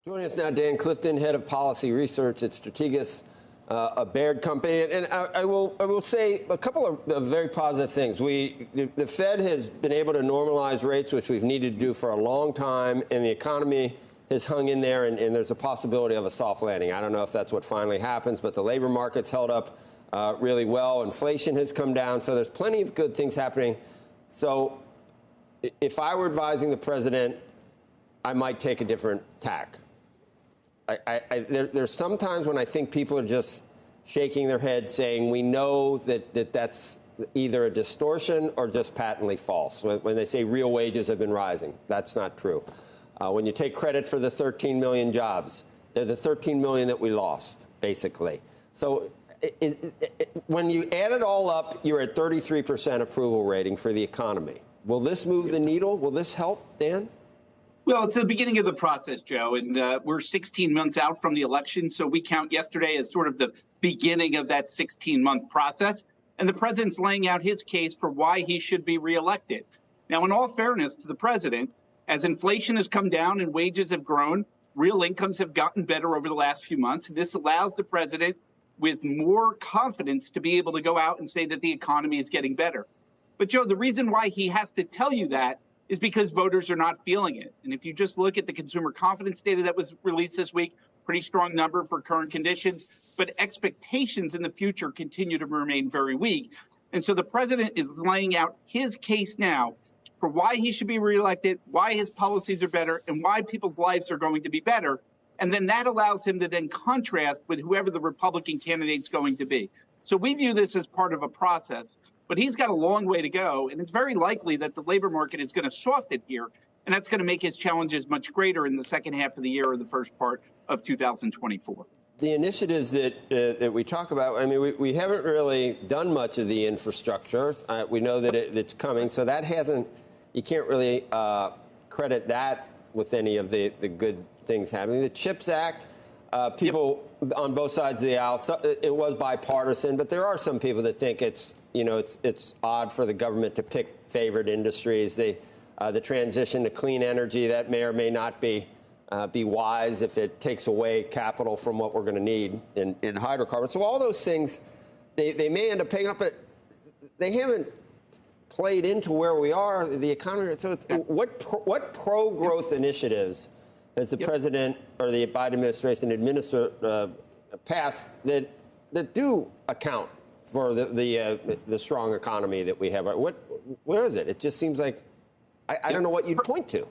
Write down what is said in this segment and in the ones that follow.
Joining us now, Dan Clifton, head of policy research at Strategas, a Baird company. And I will say a couple of very positive things. The Fed has been able to normalize rates, which we've needed to do for a long time, and the economy has hung in there, and there's a possibility of a soft landing. I don't know if that's what finally happens, but the labor market's held up really well. Inflation has come down, so there's plenty of good things happening. So if I were advising the president, I might take a different tack. There's sometimes when I think people are just shaking their heads saying we know that's either a distortion or just patently false. When they say real wages have been rising, that's not true. When you take credit for the 13 million jobs, they're the 13 million that we lost, basically. So when you add it all up, you're at 33% approval rating for the economy. Will this move the needle? Will this help, Dan? Well, it's the beginning of the process, Joe, and we're 16 months out from the election, so we count yesterday as sort of the beginning of that 16-month process. And the president's laying out his case for why he should be reelected. Now, in all fairness to the president, as inflation has come down and wages have grown, real incomes have gotten better over the last few months. And this allows the president with more confidence to be able to go out and say that the economy is getting better. But, Joe, the reason why he has to tell you that is because voters are not feeling it. And if you just look at the consumer confidence data that was released this week, pretty strong number for current conditions, but expectations in the future continue to remain very weak. And so the president is laying out his case now for why he should be reelected, why his policies are better, and why people's lives are going to be better. And then that allows him to then contrast with whoever the Republican candidate's going to be. So we view this as part of a process. But he's got a long way to go, and it's very likely that the labor market is going to soften here, and that's going to make his challenges much greater in the second half of the year or the first part of 2024. The initiatives that we talk about, I mean, we haven't really done much of the infrastructure. We know that it's coming, so that hasn't, you can't really credit that with any of the good things happening. The CHIPS Act, people on both sides of the aisle, it was bipartisan, but there are some people that think it's odd for the government to pick favored industries. The transition to clean energy, that may or may not be wise if it takes away capital from what we're going to need in hydrocarbons. So all those things, they may end up paying up, but they haven't played into where we are, the economy. So what pro-growth initiatives has the president or the Biden administration passed that do account for the strong economy that we have? Where is it? It just seems like I don't know what you'd point to.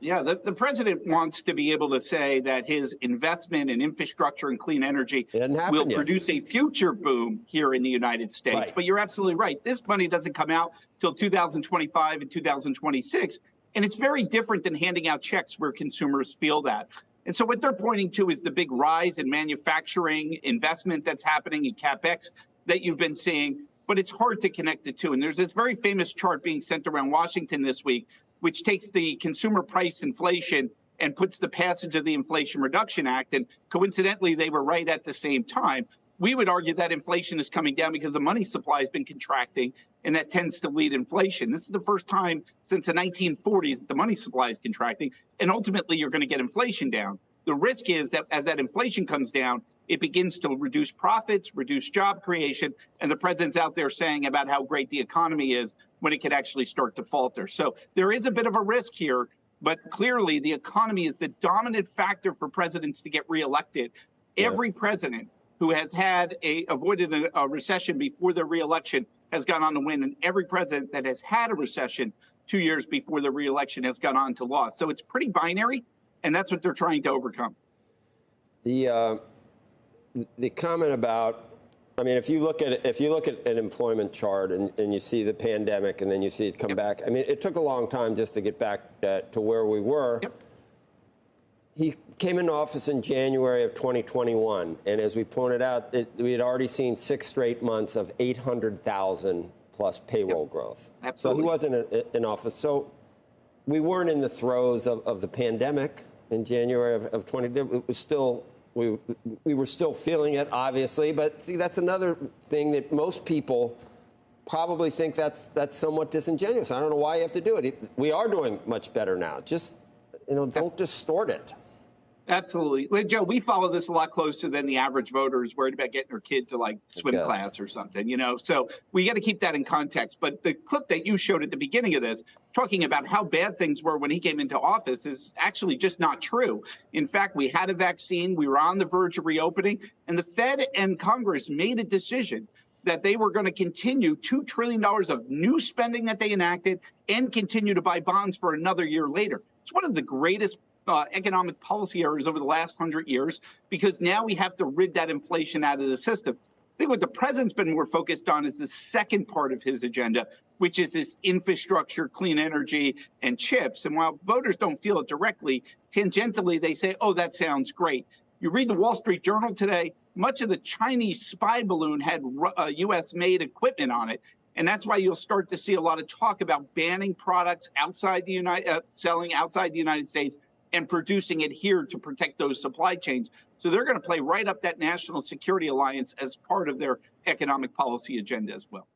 Yeah, the president wants to be able to say that his investment in infrastructure and clean energy will produce a future boom here in the United States. Right. But you're absolutely right. This money doesn't come out till 2025 and 2026. And it's very different than handing out checks where consumers feel that. And so what they're pointing to is the big rise in manufacturing investment that's happening in CapEx that you've been seeing, but it's hard to connect the two. And there's this very famous chart being sent around Washington this week, which takes the consumer price inflation and puts the passage of the Inflation Reduction Act. And coincidentally, they were right at the same time. We would argue that inflation is coming down because the money supply has been contracting, and that tends to lead inflation. This is the first time since the 1940s that the money supply is contracting, and ultimately you're going to get inflation down. The risk is that as that inflation comes down, it begins to reduce profits, reduce job creation, and the president's out there saying about how great the economy is when it could actually start to falter. So there is a bit of a risk here, but clearly the economy is the dominant factor for presidents to get reelected. Yeah. Every president who has avoided a recession before their reelection has gone on to win, and every president that has had a recession 2 years before the reelection has gone on to loss. So it's pretty binary, and that's what they're trying to overcome. The comment about, I mean, if you look at an employment chart and you see the pandemic and then you see it come back, I mean, it took a long time just to get back to where we were. Yep. He came into office in January of 2021, and as we pointed out, we had already seen 6 straight months of 800,000 plus payroll growth. Absolutely. So he wasn't in office. So we weren't in the throes of the pandemic in January of 20. It was still. We were still feeling it, obviously, but see, that's another thing that most people probably think that's somewhat disingenuous. I don't know why you have to do it. We are doing much better now. Just, don't distort it. Absolutely. Joe, we follow this a lot closer than the average voter is worried about getting her kid to like swim class or something, so we got to keep that in context. But the clip that you showed at the beginning of this, talking about how bad things were when he came into office, is actually just not true. In fact, we had a vaccine, we were on the verge of reopening, and the Fed and Congress made a decision that they were going to continue $2 trillion of new spending that they enacted and continue to buy bonds for another year later. It's one of the greatest economic policy errors over the last 100 years, because now we have to rid that inflation out of the system. I think what the president's been more focused on is the second part of his agenda, which is this infrastructure, clean energy, and chips. And while voters don't feel it directly, tangentially, they say, oh, that sounds great. You read the Wall Street Journal today, much of the Chinese spy balloon had U.S.-made equipment on it. And that's why you'll start to see a lot of talk about banning products outside the selling outside the United States and producing it here to protect those supply chains. So they're going to play right up that national security alliance as part of their economic policy agenda as well.